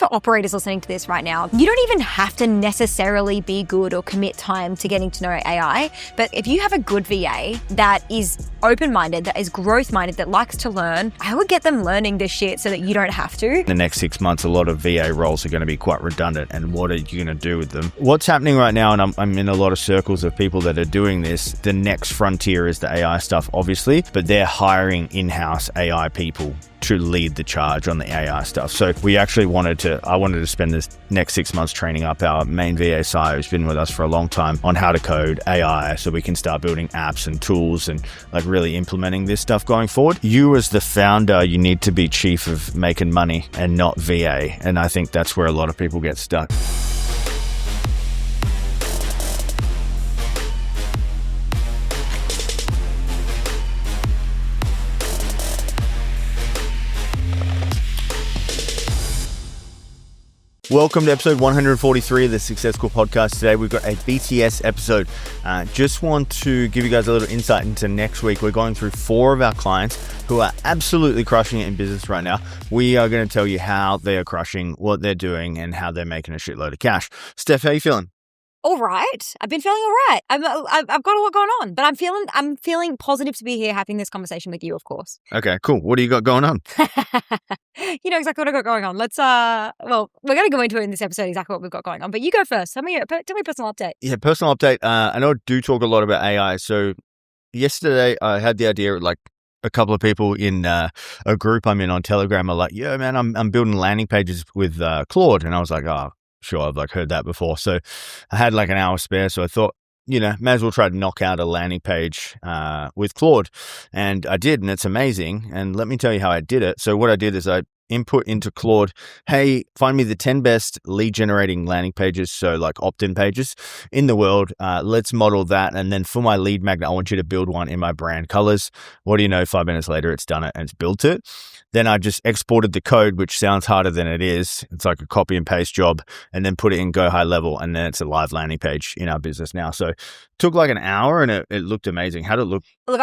for operators listening to this right now, you don't even have to necessarily be good or commit time to getting to know AI. But if you have a good VA that is open-minded, that is growth-minded, that likes to learn, I would get them learning this shit so that you don't have to. The next 6 months, a lot of VA roles are going to be quite redundant. And what are you going to do with them? What's happening right now, and I'm in a lot of circles of people that are doing this, the next frontier is the AI stuff, obviously, but they're hiring in-house AI people to lead the charge on the AI stuff. So we actually wanted to spend this next 6 months training up our main VA side who's been with us for a long time on how to code AI so we can start building apps and tools and like really implementing this stuff going forward. You as the founder, you need to be chief of making money and not VA. And I think that's where a lot of people get stuck. Welcome to episode 143 of the Success School podcast. Today we've got a BTS episode. Just want to give you guys a little insight into next week. We're going through 4 of our clients who are absolutely crushing it in business right now. We are going to tell you how they are crushing, what they're doing, and how they're making a shitload of cash. Steph, how are you feeling? All right. I've been feeling all right. I've got a lot going on, but I'm feeling positive to be here having this conversation with you, of course. Okay, cool. What do you got going on? You know exactly what I've got going on. Well, we're going to go into it in this episode exactly what we've got going on, but you go first. Tell me a personal update. Yeah, personal update. I know I do talk a lot about AI. So yesterday I had the idea, like, a couple of people in a group I'm in on Telegram are like, yeah, man, I'm building landing pages with Claude. And I was like, oh, sure, I've like heard that before. So I had like an hour spare. So I thought, may as well try to knock out a landing page with Claude. And I did, and it's amazing. And let me tell you how I did it. So what I did is I input into Claude, hey, find me the 10 best lead generating landing pages, so like opt-in pages in the world. Let's model that. And then for my lead magnet, I want you to build one in my brand colors. What do you know? 5 minutes later, it's done it and it's built it. Then I just exported the code, which sounds harder than it is. It's like a copy and paste job, and then put it in Go High Level. And then it's a live landing page in our business now. So it took like an hour and it looked amazing. How did it look? Look,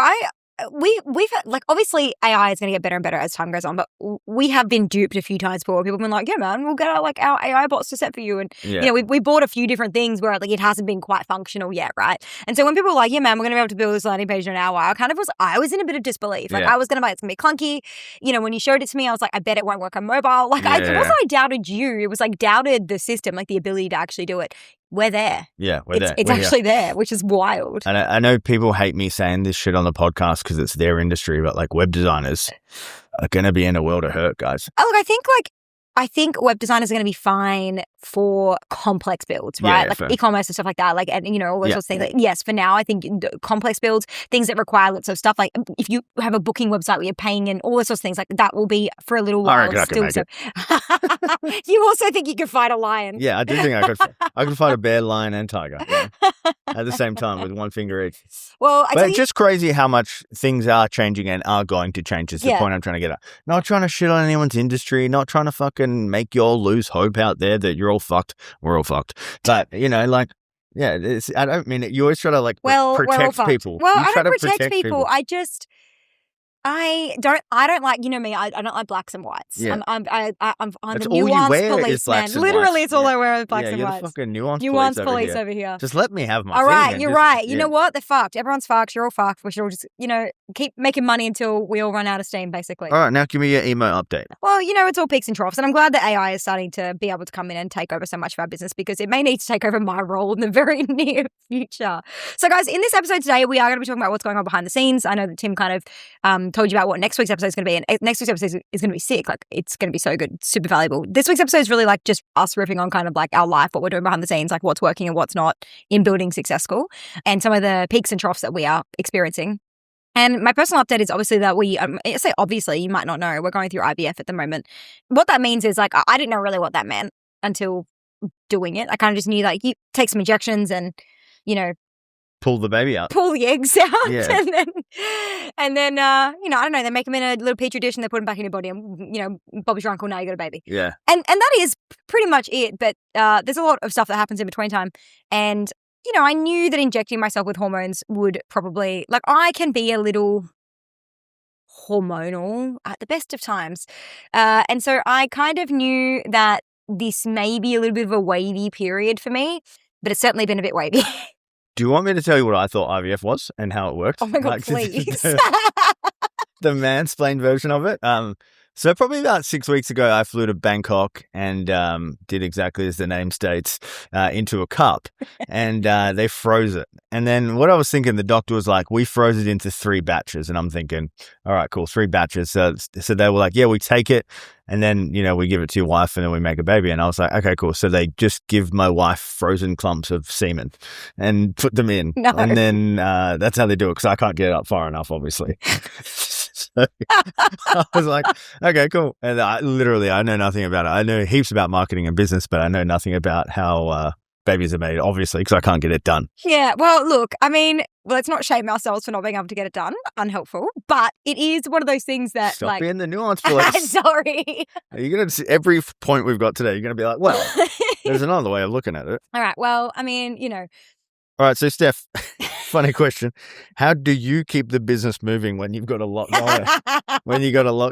we've like, obviously AI is going to get better and better as time goes on, but we have been duped a few times before. People have been like, yeah, man, we'll get our AI bots to set for you. And, we bought a few different things where like it hasn't been quite functional yet, right? And so when people were like, yeah, man, we're going to be able to build this landing page in an hour, I was in a bit of disbelief. Like I was going to it's going to be clunky. When you showed it to me, I was like, I bet it won't work on mobile. Like it wasn't I doubted you. It was like doubted the system, like the ability to actually do it. We're there. Yeah, we're there. It's actually there, which is wild. And I know people hate me saying this shit on the podcast because it's their industry, but like web designers are going to be in a world of hurt, guys. Oh, look, I think web designers are going to be fine for complex builds, right? Yeah, like e-commerce and stuff like that, like, and all those sorts of things. Like, yes, for now, I think complex builds, things that require lots of stuff, like if you have a booking website where you're paying and all those sorts of things, like that will be for a little while. I reckon I can make it. You also think you could fight a lion? Yeah, I do think I could fight a bear, lion, and tiger at the same time with one finger each. Well, but it's just crazy how much things are changing and are going to change. Is the point I'm trying to get at. Not trying to shit on anyone's industry, not trying to fucking make you all lose hope out there that you're all fucked. We're all fucked. But, I don't mean it. You always try to protect people. Well, I don't protect people. I don't like, me, I don't like blacks and whites. Yeah. I'm That's the all you nuanced wear policeman. is blacks and Literally, whites. it's all I wear is blacks and you're whites. The fucking nuanced police over here. Just let me have my all thing. Right, you're right. You know what? They're fucked. Everyone's fucked. You're all fucked. We should all just, keep making money until we all run out of steam, basically. All right, now give me your emo update. Well, it's all peaks and troughs. And I'm glad that AI is starting to be able to come in and take over so much of our business because it may need to take over my role in the very near future. So, guys, in this episode today, we are going to be talking about what's going on behind the scenes. I know that Tim kind of told you about what next week's episode is going to be. And next week's episode is going to be sick. Like, it's going to be so good, super valuable. This week's episode is really like just us riffing on kind of like our life, what we're doing behind the scenes, like what's working and what's not in building Success School, and some of the peaks and troughs that we are experiencing. And my personal update is obviously that I say obviously, you might not know, we're going through IVF at the moment. What that means is like, I didn't know really what that meant until doing it. I kind of just knew like you take some injections and, pull the baby out. Pull the eggs out. Yeah. And then I don't know, they make them in a little petri dish and they put them back in your body and, Bobby's your uncle, now you got a baby. Yeah. And that is pretty much it. But there's a lot of stuff that happens in between time. And, I knew that injecting myself with hormones would probably, like, I can be a little hormonal at the best of times. And so I kind of knew that this may be a little bit of a wavy period for me, but it's certainly been a bit wavy. Do you want me to tell you what I thought IVF was and how it worked? Oh my God, please. The mansplained version of it. So probably about 6 weeks ago, I flew to Bangkok and did exactly as the name states, into a cup, and they froze it. And then what I was thinking, the doctor was like, we froze it into 3 batches. And I'm thinking, all right, cool, 3 batches. So they were like, yeah, we take it and then, we give it to your wife and then we make a baby. And I was like, okay, cool. So they just give my wife frozen clumps of semen and put them in. No. And then that's how they do it because I can't get it up far enough, obviously. So I was like, okay, cool. And I know nothing about it. I know heaps about marketing and business, but I know nothing about how babies are made, obviously, because I can't get it done. Yeah, well, look, I mean, let's not shame ourselves for not being able to get it done. Unhelpful. But it is one of those things that, Stop being the nuance police. Sorry. You're going to see every point we've got today, you're going to be like, well, there's another way of looking at it. All right, well, I mean, All right, so Steph, funny question. How do you keep the business moving when you've got a lot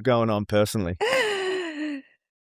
going on personally?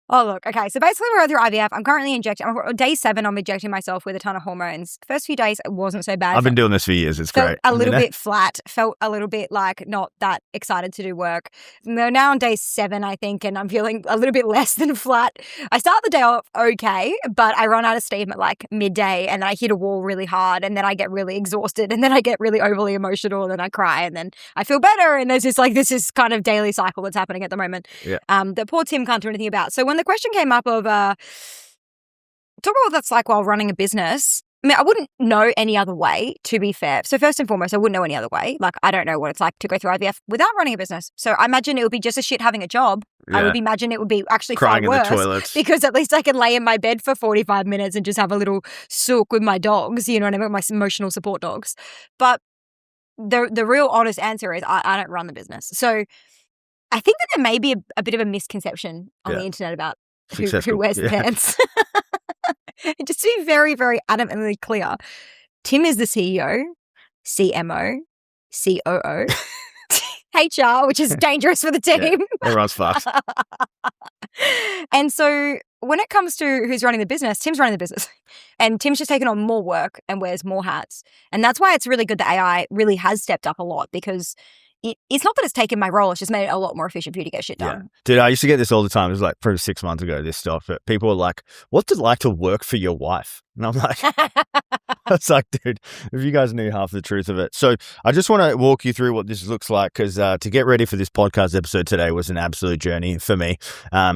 Oh, look. Okay. So basically, we're going through IVF. I'm currently injecting. On day 7, I'm injecting myself with a ton of hormones. First few days, it wasn't so bad. I've been doing this for years. It's felt great. A little bit flat. Felt a little bit like not that excited to do work. We're now on day 7, I think, and I'm feeling a little bit less than flat. I start the day off okay, but I run out of steam at like midday, and then I hit a wall really hard, and then I get really exhausted, and then I get really overly emotional, and then I cry, and then I feel better. And there's this kind of daily cycle that's happening at the moment. Yeah. That poor Tim can't do anything about. So when the question came up of talk about what that's like while running a business, I mean, I wouldn't know any other way, to be fair. So first and foremost, I wouldn't know any other way. Like, I don't know what it's like to go through IVF without running a business. So I imagine it would be just as shit having a job. Yeah. I would imagine it would be actually crying far worse in the toilets, because at least I can lay in my bed for 45 minutes and just have a little sook with my dogs, you know what I mean, my emotional support dogs. But the real honest answer is I don't run the business. So I think that there may be a bit of a misconception on the internet about who wears the pants. Just to be very, very adamantly clear, Tim is the CEO, CMO, COO, HR, which is dangerous for the team. Yeah, everyone's fucked. And so when it comes to who's running the business, Tim's running the business. And Tim's just taken on more work and wears more hats. And that's why it's really good that AI really has stepped up a lot, because it's not that it's taken my role, it's just made it a lot more efficient for you to get shit done. Yeah. Dude, I used to get this all the time. It was like probably 6 months ago, this stuff. But people were like, what's it like to work for your wife? And I'm like, it's like, dude, if you guys knew half the truth of it. So I just want to walk you through what this looks like, because to get ready for this podcast episode today was an absolute journey for me.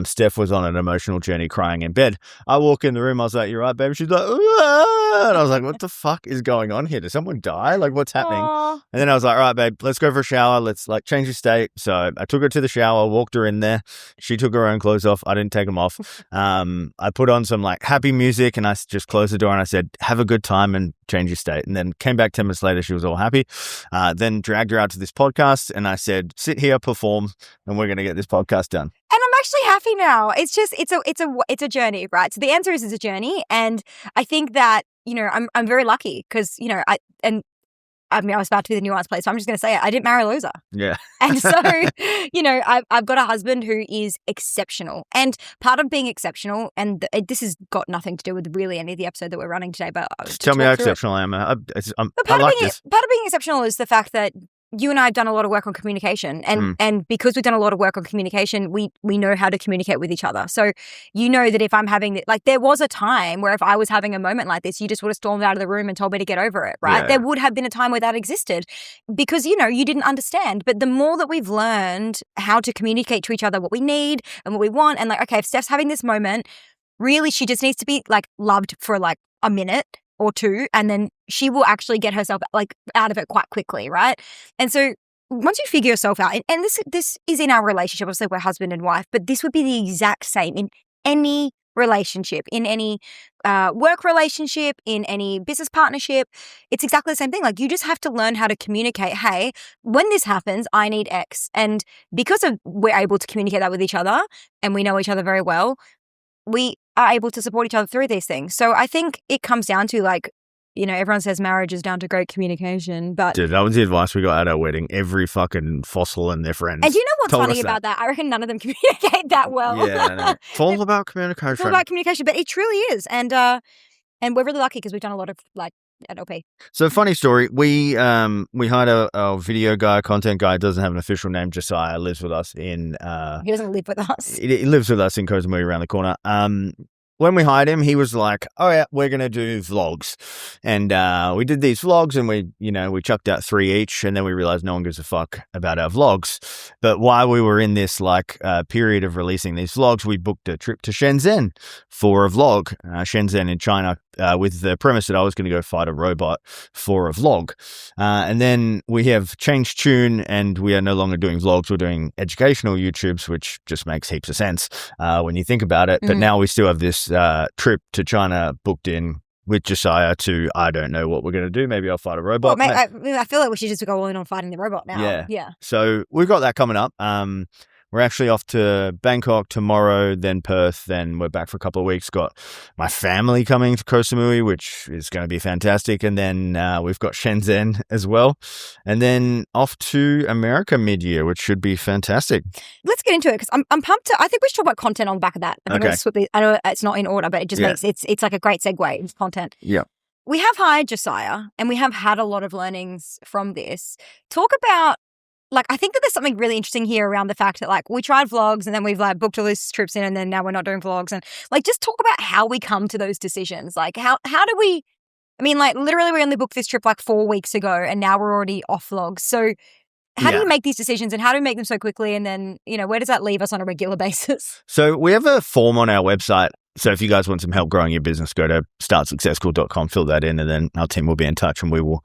Steph was on an emotional journey crying in bed. I walk in the room, I was like, you right, babe? She's like, ah! And I was like, what the fuck is going on here? Did someone die? Like, what's happening? Aww. And then I was like, all right, babe, let's go for a shower. Let's like change your state. So I took her to the shower, walked her in there. She took her own clothes off. I didn't take them off. I put on some like happy music and I just closed the door and I said, have a good time and change your state. And then came back 10 minutes later. She was all happy. Then dragged her out to this podcast and I said, sit here, perform, and we're going to get this podcast done. And I'm actually happy now. It's just, it's a journey, right? So the answer is it's a journey. And I think that, I'm very lucky because, I was about to be the nuance place, so I'm just going to say it. I didn't marry a loser. Yeah. And so, I've got a husband who is exceptional. And part of being exceptional, and this has got nothing to do with really any of the episode that we're running today, but just tell me how exceptional I am. Part of being exceptional is the fact that you and I have done a lot of work on communication, and because we've done a lot of work on communication, we know how to communicate with each other. So that if I'm having, like, there was a time where if I was having a moment like this, you just would have stormed out of the room and told me to get over it, right? Yeah. There would have been a time where that existed because, you didn't understand. But the more that we've learned how to communicate to each other what we need and what we want, and like, okay, if Steph's having this moment, really she just needs to be like loved for like a minute or 2, and then she will actually get herself like out of it quite quickly, right? And so once you figure yourself out, and this is in our relationship, obviously we're husband and wife, but this would be the exact same in any relationship, in any work relationship, in any business partnership. It's exactly the same thing. Like, you just have to learn how to communicate, hey, when this happens, I need X. And because we're able to communicate that with each other and we know each other very well, we are able to support each other through these things. So I think it comes down to like, everyone says marriage is down to great communication, but Dude, that was the advice we got at our wedding. Every fucking fossil and their friends. And do you know what's told funny us about that? I reckon none of them communicate that well. Yeah, I know. It's all about communication. It's all about communication, but it truly is. And we're really lucky because we've done a lot of NLP. So funny story. We hired a video guy, content guy. Doesn't have an official name. Josiah lives with us in. He doesn't live with us. He lives with us in Koh Samui around the corner. When we hired him, he was like, "Oh yeah, we're gonna do vlogs," and we did these vlogs, and we chucked out 3 each, and then we realized no one gives a fuck about our vlogs. But while we were in this period of releasing these vlogs, we booked a trip to Shenzhen for a vlog, Shenzhen in China, with the premise that I was going to go fight a robot for a vlog. And then we have changed tune, and we are no longer doing vlogs. We're doing educational YouTubes, which just makes heaps of sense when you think about it. But now we still have this trip to China booked in with Josiah to, I don't know what we're going to do. Maybe I'll fight a robot. Well, I feel like we should just go all in on fighting the robot now. Yeah. So we've got that coming up. We're actually off to Bangkok tomorrow, then Perth, then we're back for a couple of weeks. Got my family coming to Koh Samui, which is going to be fantastic. And then we've got Shenzhen as well. And then off to America mid-year, which should be fantastic. Let's get into it because I'm pumped. I think we should talk about content on the back of that. I know it's not in order, but it just makes it's like a great segue into content. Yeah. We have hired Josiah and we have had a lot of learnings from this. Talk about I think that there's something really interesting here around the fact that we tried vlogs and then we've booked all these trips in and then now we're not doing vlogs and just talk about how we come to those decisions. How do we, literally we only booked this trip 4 weeks ago and now we're already off vlogs. So how do you make these decisions and how do we make them so quickly? And then, where does that leave us on a regular basis? So we have a form on our website. So if you guys want some help growing your business, go to startsuccessful.com, fill that in, and then our team will be in touch and we will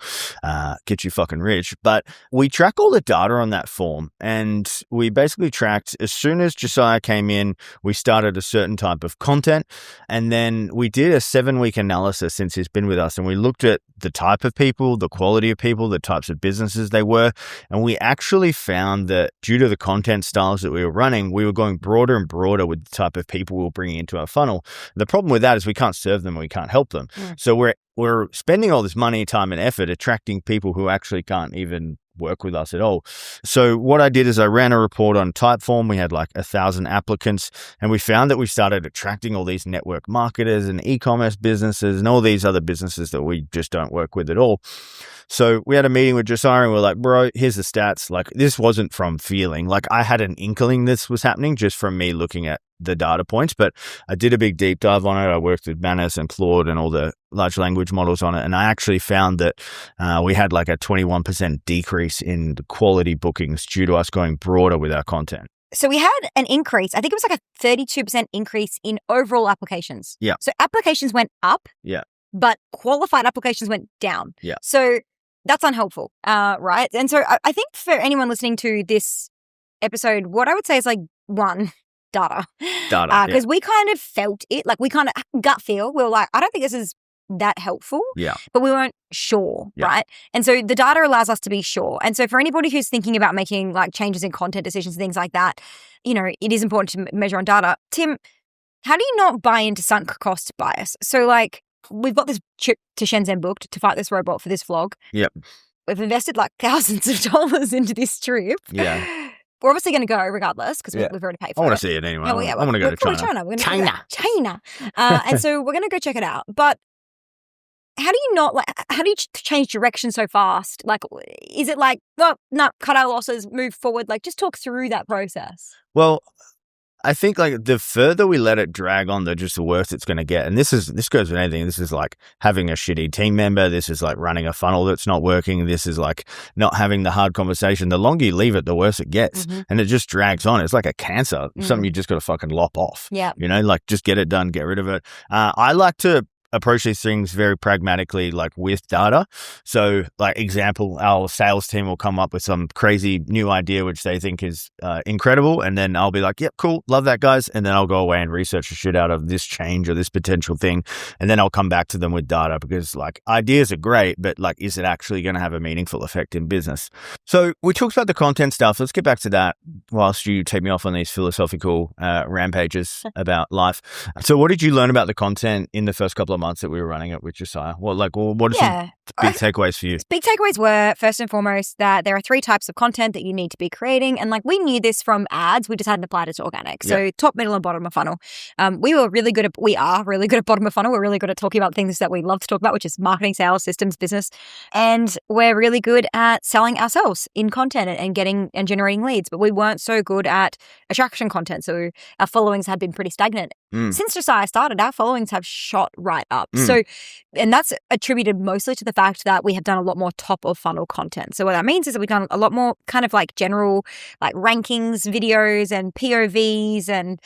get you fucking rich. But we track all the data on that form, and we basically tracked as soon as Josiah came in, we started a certain type of content, and then we did a 7-week analysis since he's been with us, and we looked at the type of people, the quality of people, the types of businesses they were, and we actually found that due to the content styles that we were running, we were going broader and broader with the type of people we were bringing into our funnel. The problem with that is we can't serve them and we can't help them. So we're spending all this money, time, and effort attracting people who actually can't even work with us at all. So what I did is I ran a report on Typeform. We had 1,000 applicants, and we found that we started attracting all these network marketers and e-commerce businesses and all these other businesses that we just don't work with at all. So we had a meeting with Josiah and we're like, bro, here's the stats. This wasn't from feeling. I had an inkling this was happening just from me looking at the data points, but I did a big deep dive on it. I worked with Manus and Claude and all the large language models on it. And I actually found that we had a 21% decrease in the quality bookings due to us going broader with our content. So we had an increase. I think it was a 32% increase in overall applications. Yeah. So applications went up. Yeah. But qualified applications went down. Yeah. So that's unhelpful, right? And so I think for anyone listening to this episode, what I would say is one, data. Because we kind of felt it, we kind of gut feel. We were like, I don't think this is that helpful. Yeah. But we weren't sure, right? And so the data allows us to be sure. And so for anybody who's thinking about making changes in content decisions, things like that, it is important to measure on data. Tim, how do you not buy into sunk cost bias? So we've got this trip to Shenzhen booked to fight this robot for this vlog. Yep. We've invested thousands of dollars into this trip. Yeah. We're obviously going to go regardless because we've already paid for it. I want to see it anyway. I want to go to China. We're going to China. And so we're going to go check it out. But how do you how do you change direction so fast? Is it no, cut our losses, move forward? Just talk through that process. Well, I think the further we let it drag on, the worse it's going to get. And this goes with anything. This is having a shitty team member. This is running a funnel that's not working. This is not having the hard conversation. The longer you leave it, the worse it gets. Mm-hmm. And it just drags on. It's like a cancer, something you just got to fucking lop off. Yeah. Just get it done, get rid of it. I like to approach these things very pragmatically, with data. So, example, our sales team will come up with some crazy new idea which they think is incredible, and then I'll be like, "Yep, cool, love that, guys." And then I'll go away and research the shit out of this change or this potential thing, and then I'll come back to them with data because, ideas are great, but is it actually going to have a meaningful effect in business? So we talked about the content stuff. Let's get back to that whilst you take me off on these philosophical rampages about life. So, what did you learn about the content in the first couple of months months that we were running it with Josiah? What are Yeah. some big takeaways for you? Big takeaways were, first and foremost, that there are 3 types of content that you need to be creating. And we knew this from ads. We just hadn't applied it to organic. So top, middle, and bottom of funnel. We are really good at bottom of funnel. We're really good at talking about things that we love to talk about, which is marketing, sales, systems, business. And we're really good at selling ourselves in content and getting and generating leads. But we weren't so good at attraction content. So our followings had been pretty stagnant. Since Josiah started, our followings have shot right up. So, and that's attributed mostly to the fact that we have done a lot more top of funnel content. So what that means is that we've done a lot more kind of general rankings videos and POVs and,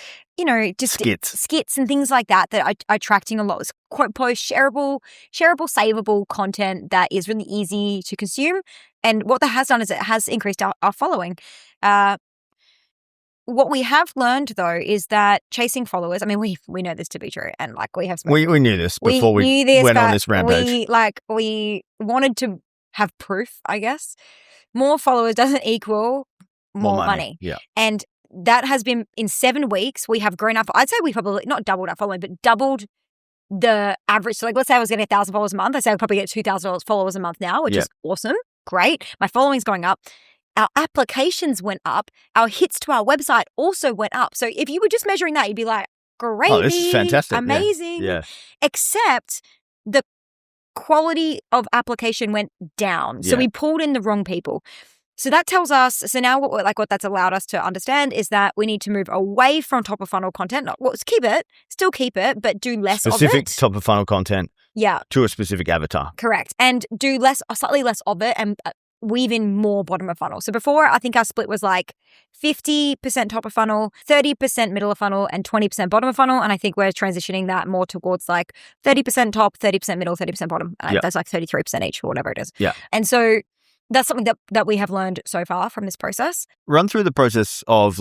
just skits and things like that are attracting a lot of quote post, shareable, savable content that is really easy to consume. And what that has done is it has increased our following. What we have learned, though, is that chasing followers, we know this to be true. And we have we knew this before we went on this rampage. We wanted to have proof, I guess. More followers doesn't equal more money. Yeah. And that has been, in 7 weeks, we have grown up. I'd say we probably not doubled our following, but doubled the average. So let's say I was getting 1,000 followers a month. I say I probably get 2,000 followers a month now, which is awesome. Great. My following's going up. Our applications went up. Our hits to our website also went up. So if you were just measuring that, you'd be like, great. Oh, this is fantastic. Amazing. Yeah. Except the quality of application went down. So we pulled in the wrong people. So that tells us, so now what that's allowed us to understand is that we need to move away from top of funnel content. Still keep it, but do less of it. Specific top of funnel content. Yeah. To a specific avatar. Correct. And do slightly less of it and weave in more bottom of funnel. So before, I think our split was 50% top of funnel, 30% middle of funnel, and 20% bottom of funnel. And I think we're transitioning that more towards 30% top, 30% middle, 30% bottom. That's 33% each or whatever it is. Yeah. And so that's something that we have learned so far from this process. Run through the process of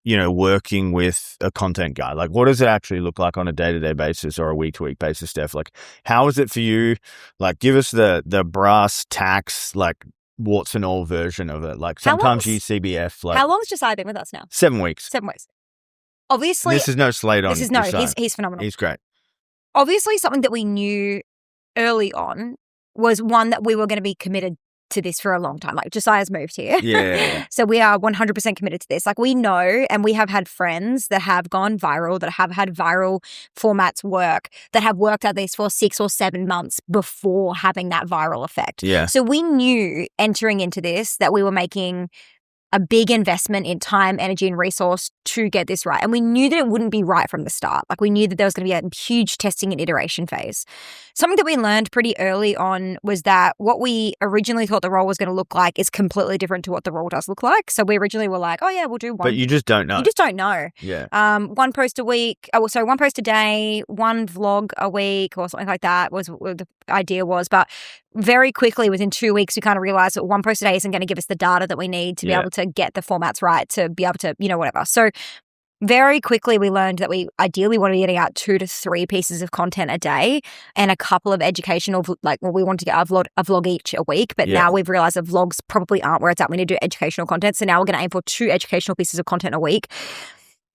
working with a content guy. What does it actually look like on a day-to-day basis or a week-to-week basis, Steph? How is it for you? Give us the brass tacks, warts and all version of it. Sometimes you use CBF. How long has Josiah been with us now? 7 weeks. 7 weeks. Obviously. This is no slate on Josiah. He's phenomenal. He's great. Obviously, something that we knew early on was one that we were going to be committed to this for a long time. Josiah's moved here. Yeah. So we are 100% committed to this. We know, and we have had friends that have gone viral, that have had viral formats work, that have worked at this for 6 or 7 months before having that viral effect. Yeah. So we knew entering into this that we were making a big investment in time, energy, and resource to get this right. And we knew that it wouldn't be right from the start. We knew that there was going to be a huge testing and iteration phase. Something that we learned pretty early on was that what we originally thought the role was going to look like is completely different to what the role does look like. So we originally were like, oh yeah, we'll do one. But you just don't know. You just don't know. Yeah. 1 post a week. So 1 post a day, 1 vlog a week or something like that was what the idea was. But very quickly, within 2 weeks, we kind of realized that 1 post a day isn't going to give us the data that we need to be able to get the formats right, to be able to, whatever. So very quickly, we learned that we ideally want to be getting out 2 to 3 pieces of content a day and a couple of educational, we wanted to get a vlog each a week. But now we've realized that vlogs probably aren't where it's at. We need to do educational content. So now we're going to aim for 2 educational pieces of content a week.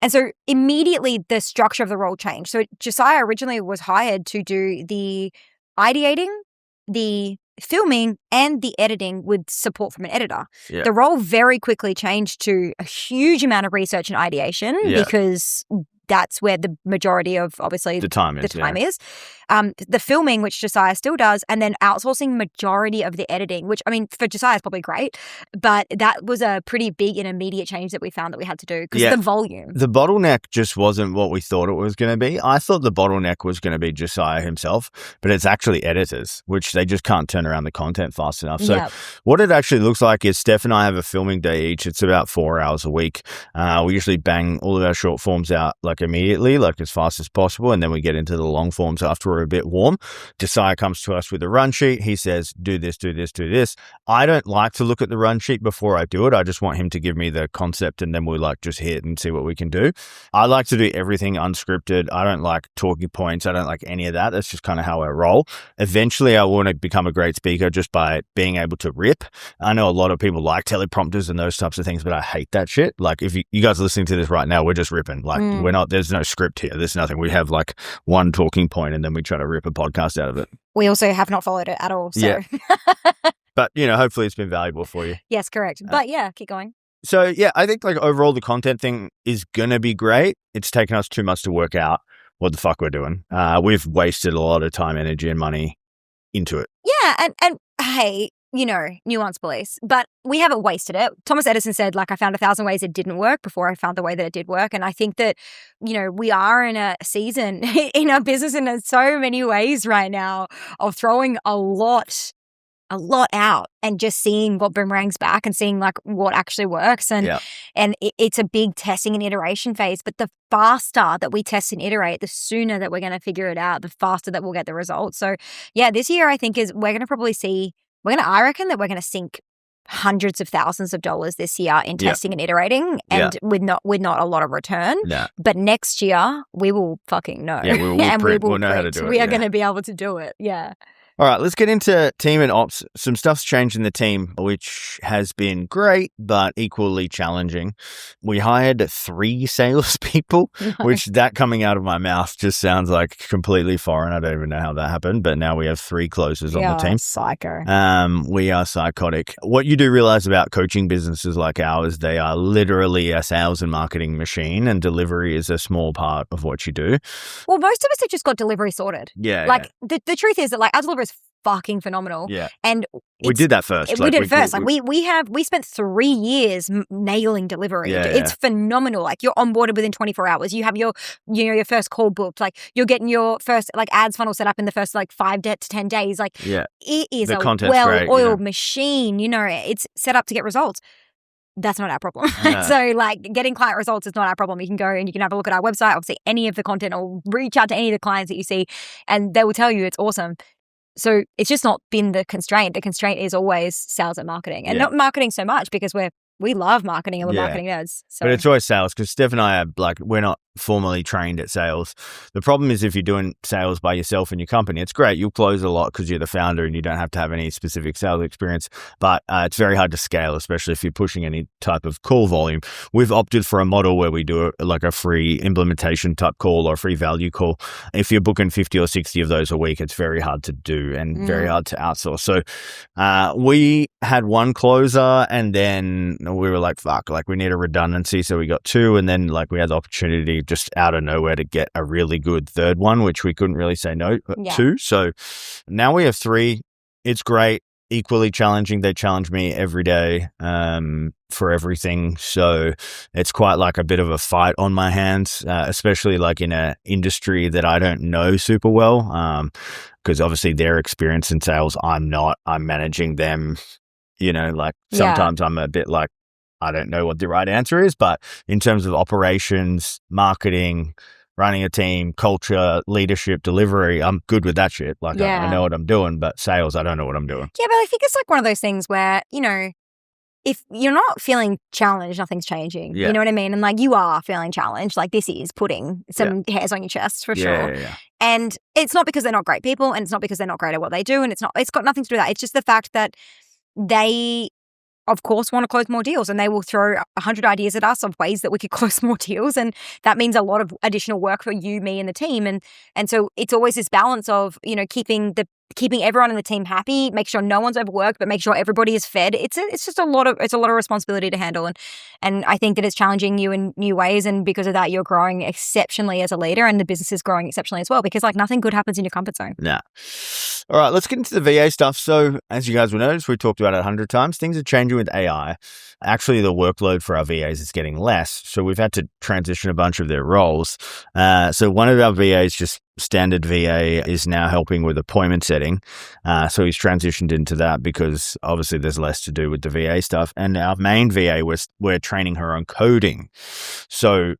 And so immediately the structure of the role changed. So Josiah originally was hired to do the ideating, the filming, and the editing with support from an editor. Yeah. The role very quickly changed to a huge amount of research and ideation because that's where the majority of, obviously, the time is. The filming, which Josiah still does, and then outsourcing majority of the editing, which, for Josiah is probably great, but that was a pretty big and immediate change that we found that we had to do because of the volume. The bottleneck just wasn't what we thought it was going to be. I thought the bottleneck was going to be Josiah himself, but it's actually editors, which they just can't turn around the content fast enough. So what it actually looks like is Steph and I have a filming day each. It's about 4 hours a week. We usually bang all of our short forms out immediately, as fast as possible, and then we get into the long forms after we're a bit warm. Josiah comes to us with a run sheet. He says, do this, do this, do this. I don't like to look at the run sheet before I do it. I just want him to give me the concept and then we just hit and see what we can do. I like to do everything unscripted. I don't like talking points. I don't like any of that. That's just kind of how I roll. Eventually, I want to become a great speaker just by being able to rip. I know a lot of people like teleprompters and those types of things, but I hate that shit. If you guys are listening to this right now, we're just ripping. We're not there's no script here. There's nothing. We have like one talking point and then we try to rip a podcast out of it. We also have not followed it at all. So. Yeah. But, hopefully it's been valuable for you. Yes, correct. But yeah, keep going. So, yeah, I think like overall the content thing is going to be great. It's taken us too much to work out what the fuck we're doing. We've wasted a lot of time, energy and money into it. Yeah. And hey, nuance police, but we haven't wasted it. Thomas Edison said, like, I found 1,000 ways it didn't work before I found the way that it did work. And I think that, we are in a season in our business in so many ways right now of throwing a lot out and just seeing what boomerangs back and seeing like what actually works. And it's a big testing and iteration phase. But the faster that we test and iterate, the sooner that we're going to figure it out, the faster that we'll get the results. So yeah, this year I think I reckon that we're going to sink hundreds of thousands of dollars this year in testing and iterating and with not a lot of return. Yeah. But next year we will fucking know. Yeah, we'll know how to do it. We are going to be able to do it. Yeah. All right, let's get into team and ops. Some stuff's changed in the team, which has been great, but equally challenging. We hired 3 salespeople, which that coming out of my mouth just sounds like completely foreign. I don't even know how that happened, but now we have 3 closers on the team. Psycho. We are psychotic. What you do realize about coaching businesses like ours, they are literally a sales and marketing machine, and delivery is a small part of what you do. Well, most of us have just got delivery sorted. Yeah. Like the truth is that like our delivery is fucking phenomenal. Yeah. And we did that first. We did it first. We spent 3 years nailing delivery. It's phenomenal. Like you're onboarded within 24 hours. You have your first call booked. Like you're getting your first like ads funnel set up in the first like 5 to 10 days. Like it is a well-oiled machine. It's set up to get results. That's not our problem. So like getting client results is not our problem. You can go and you can have a look at our website, obviously any of the content, or reach out to any of the clients that you see and they will tell you it's awesome. So it's just not been the constraint. The constraint is always sales and marketing, and not marketing so much because we love marketing and we're marketing nerds. So. But it's always sales because Steph and I are like, we're not formally trained at sales. The problem is if you're doing sales by yourself in your company, it's great. You'll close a lot because you're the founder and you don't have to have any specific sales experience. But it's very hard to scale, especially if you're pushing any type of call volume. We've opted for a model where we do like a free implementation type call or a free value call. If you're booking 50 or 60 of those a week, it's very hard to do and very hard to outsource. So we had 1 closer and then we were like, fuck, like we need a redundancy. So we got 2 and then like we had the opportunity just out of nowhere to get a really good 3rd one, which we couldn't really say no to. So now we have 3. It's great. Equally challenging. They challenge me every day for everything. So it's quite like a bit of a fight on my hands, especially like in an industry that I don't know super well. Because obviously their experience in sales, I'm not. I'm managing them. Like sometimes I'm a bit like, I don't know what the right answer is, but in terms of operations, marketing, running a team, culture, leadership, delivery, I'm good with that shit. Like I know what I'm doing, but sales, I don't know what I'm doing. Yeah, but I think it's like one of those things where, if you're not feeling challenged, nothing's changing. You know what I mean? And like you are feeling challenged, like this is putting some hairs on your chest for sure. Yeah. And it's not because they're not great people and it's not because they're not great at what they do. And it's got nothing to do with that. It's just the fact that they of course, want to close more deals, and they will throw 100 ideas at us of ways that we could close more deals. And that means a lot of additional work for you, me, and the team. And so it's always this balance of, keeping everyone in the team happy, make sure no one's overworked, but make sure everybody is fed. It's just a lot of responsibility to handle. And I think that it's challenging you in new ways. And because of that, you're growing exceptionally as a leader, and the business is growing exceptionally as well, because like nothing good happens in your comfort zone. Yeah. All right, let's get into the VA stuff. So as you guys will notice, we talked about it 100 times. Things are changing with AI. Actually, the workload for our VAs is getting less. So we've had to transition a bunch of their roles. So one of our VAs, just standard VA, is now helping with appointment setting. So he's transitioned into that because obviously there's less to do with the VA stuff. And our main VA, we're training her on coding. So,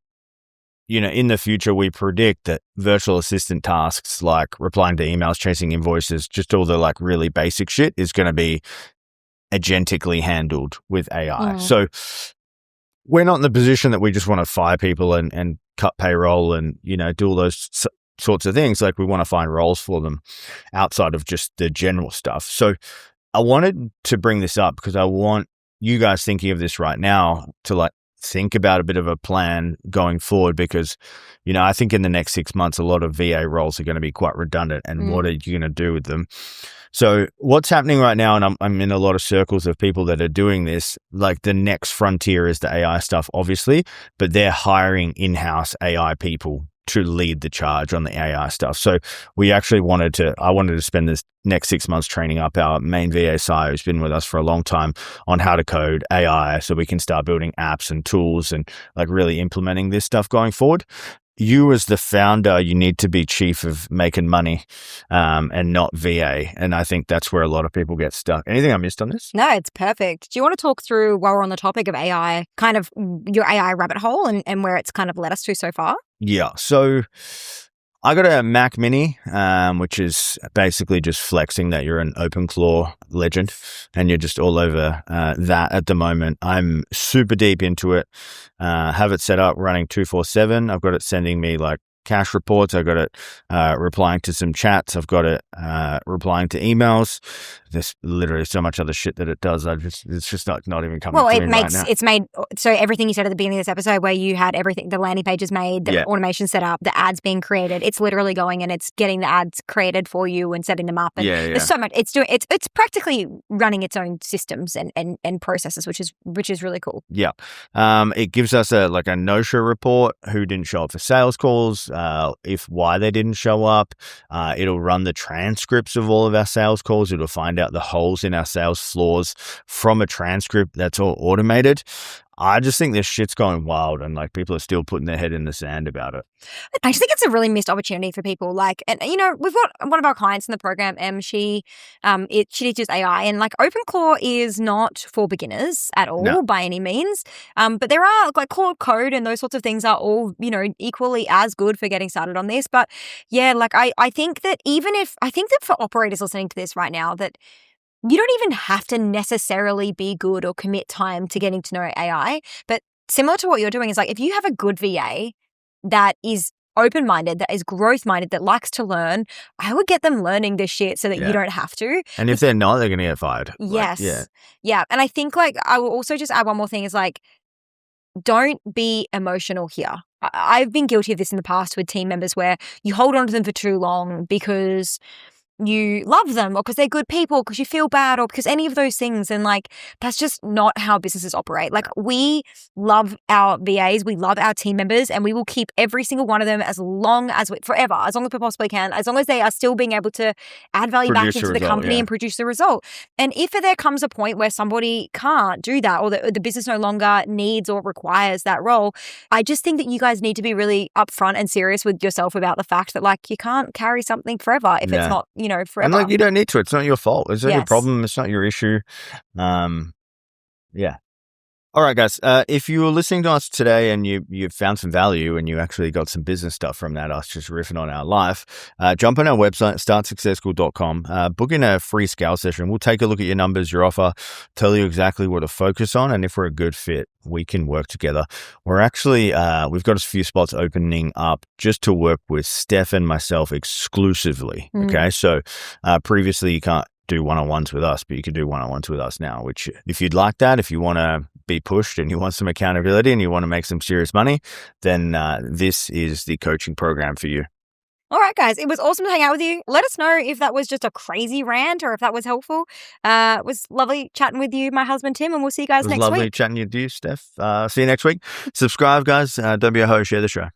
in the future, we predict that virtual assistant tasks like replying to emails, chasing invoices, just all the like really basic shit is going to be agentically handled with AI. So we're not in the position that we just want to fire people and cut payroll and, do all those sorts of things. Like we want to find roles for them outside of just the general stuff. So I wanted to bring this up because I want you guys thinking of this right now to like think about a bit of a plan going forward because, I think in the next 6 months, a lot of VA roles are going to be quite redundant. And what are you going to do with them? So what's happening right now, and I'm in a lot of circles of people that are doing this, like the next frontier is the AI stuff, obviously, but they're hiring in-house AI people to lead the charge on the AI stuff. So I wanted to spend this next 6 months training up our main VA SI who's been with us for a long time on how to code AI so we can start building apps and tools and like really implementing this stuff going forward. You as the founder, you need to be chief of making money and not VA. And I think that's where a lot of people get stuck. Anything I missed on this? No, it's perfect. Do you want to talk through, while we're on the topic of AI, kind of your AI rabbit hole and where it's kind of led us to so far? Yeah. So I got a Mac Mini, which is basically just flexing that you're an OpenClaw legend and you're just all over that at the moment. I'm super deep into it. Have it set up running 24/7. I've got it sending me like cash reports. I've got it replying to some chats. I've got it replying to emails. There's literally so much other shit that it does. It's just not even coming. Well, to me right now. It's made so everything you said at the beginning of this episode, where you had everything, the landing pages made, the automation set up, the ads being created. It's literally going and it's getting the ads created for you and setting them up. And there's so much. It's practically running its own systems and processes, which is really cool. Yeah, it gives us a no-show report, who didn't show up for sales calls, why they didn't show up. It'll run the transcripts of all of our sales calls. It'll find out the holes in our sales floors from a transcript that's all automated. I just think this shit's going wild and like people are still putting their head in the sand about it. I just think it's a really missed opportunity for people. Like, and we've got one of our clients in the program, she teaches AI, and like OpenClaw is not for beginners at all by any means. But there are like Claude Code and those sorts of things are all, equally as good for getting started on this. But yeah, like I think that for operators listening to this right now, that you don't even have to necessarily be good or commit time to getting to know AI. But similar to what you're doing is like, if you have a good VA that is open-minded, that is growth-minded, that likes to learn, I would get them learning this shit so that you don't have to. And if they're not, they're going to get fired. Yes. Yeah. And I think like I will also just add one more thing is like, don't be emotional here. I've been guilty of this in the past with team members where you hold on to them for too long because you love them or because they're good people, because you feel bad or because any of those things. And like, that's just not how businesses operate. Like, we love our VAs, we love our team members, and we will keep every single one of them forever, as long as we possibly can, as long as they are still being able to add value back into the company and produce the result. And if there comes a point where somebody can't do that, or the business no longer needs or requires that role, I just think that you guys need to be really upfront and serious with yourself about the fact that like, you can't carry something forever if it's not, forever. And like, you don't need to. It's not your fault. It's not your problem. It's not your issue. Yeah. All right, guys. If you were listening to us today and you found some value and you actually got some business stuff from that, us just riffing on our life, jump on our website, startsuccessful.com, book in a free scale session. We'll take a look at your numbers, your offer, tell you exactly what to focus on. And if we're a good fit, we can work together. We're actually, we've got a few spots opening up just to work with Steph and myself exclusively. Okay. So previously you can't do one-on-ones with us, but you can do one-on-ones with us now, which if you'd like that, if you want to be pushed and you want some accountability and you want to make some serious money, then this is the coaching program for you. All right, guys, it was awesome to hang out with you. Let us know if that was just a crazy rant or if that was helpful. It was lovely chatting with you, my husband, Tim, and we'll see you guys next week. It was lovely chatting with you, Steph. See you next week. Subscribe, guys. Don't be a hoe. Share the show.